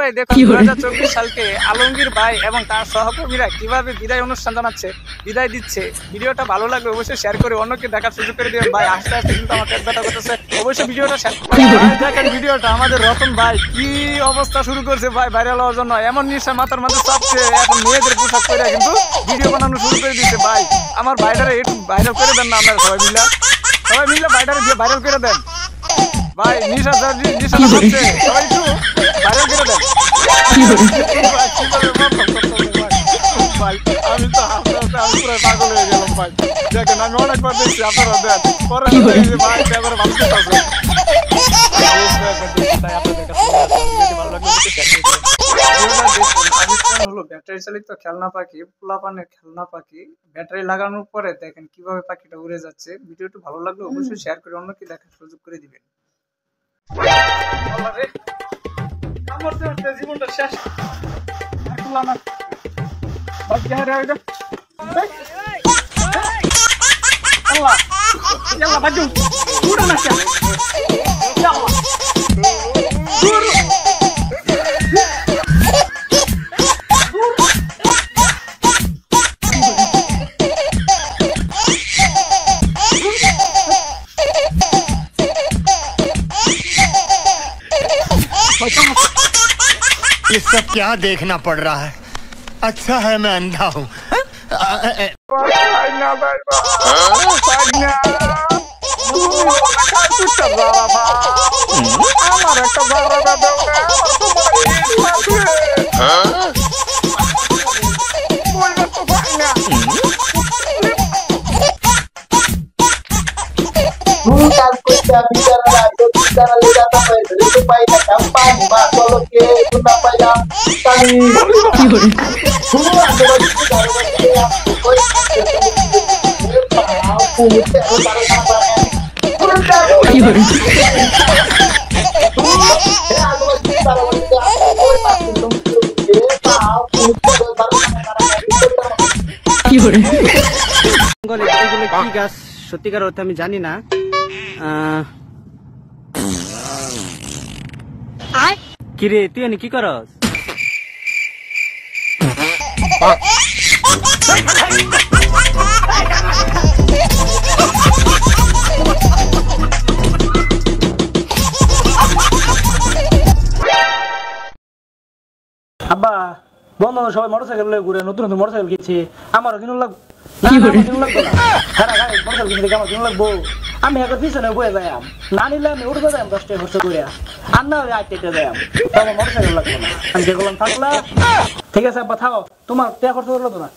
ভাই দেখুন 2024 সালকে আলমগীর ভাই এবং তার সহকর্মীরা কিভাবে বিদায় অনুষ্ঠান জানাচ্ছে, বিদায় দিচ্ছে। ভিডিওটা ভালো লাগলে অবশ্যই শেয়ার করে অন্যকে দেখার সুযোগ করে দিবেন ভাই। আস্তে আস্তে কিন্তু আমার পেট ব্যথা করতেছে, অবশ্যই ভিডিওটা শেয়ার দেখেন। ভিডিওটা আমাদের রতন ভাই কি অবস্থা শুরু করছে ভাই ভাইরাল হওয়ার জন্য, এমন নিশা মাথার মাঝে চাপছে, এখন মেয়েদের পোশাক করে কিন্তু ভিডিও বানানো শুরু করে দিচ্ছে ভাই। আমার ভাইটারে একটু ভাইরাল করে দেন না আপনারা সবাই মিলে ভাইটারে দিয়ে ভাইরাল করে দেন ভাই। নিশা করছে, সবাই একটু ভাইরাল করে দেন ভাই। আমি তো হাসতে হাসতে আমি পুরো পাগল হয়ে গেলাম ভাই। দেখেন আমি অনেকবার দেখছি, আপনারা দেন পরে ভাই ক্যামেরা ভালো করতেছে। হলো ব্যাটারি চালিত খেলনা পাখি, পোলাপানের খেলনা পাখি। ব্যাটারি লাগানোর পরে দেখেন কিভাবে পাখিটা উড়ে যাচ্ছে। ভিডিওটি ভালো লাগলে অবশ্যই শেয়ার করে অন্যকে দেখার সুযোগ করে দিবেন। জীবনটা শেষ। ये सब क्या देखना पड़ रहा है? अच्छा है मैं अंधा हूँ। কি গাছ সত্যিকার অর্থে আমি জানি না। কিরে তুই এনে কি করস? আব্বা বন্ধু সবাই মোটরসাইকেল ঘুরে, নতুন নতুন মোটরসাইকেল কিনছে, আমারও কিনুন লাগবো। আমি এখন পিছনে বয়ে যাই, না নিলে আমি উঠবে যাই 10 টাকা খরচ করে, আর না ওই 8 টাকা যাই, তো আমার মোটরসাইকেল লাগবে না। আমি যে বললাম থাকলা ঠিক আছে আব্বা থাকো, তোমার টাকা খরচ করলো তো না।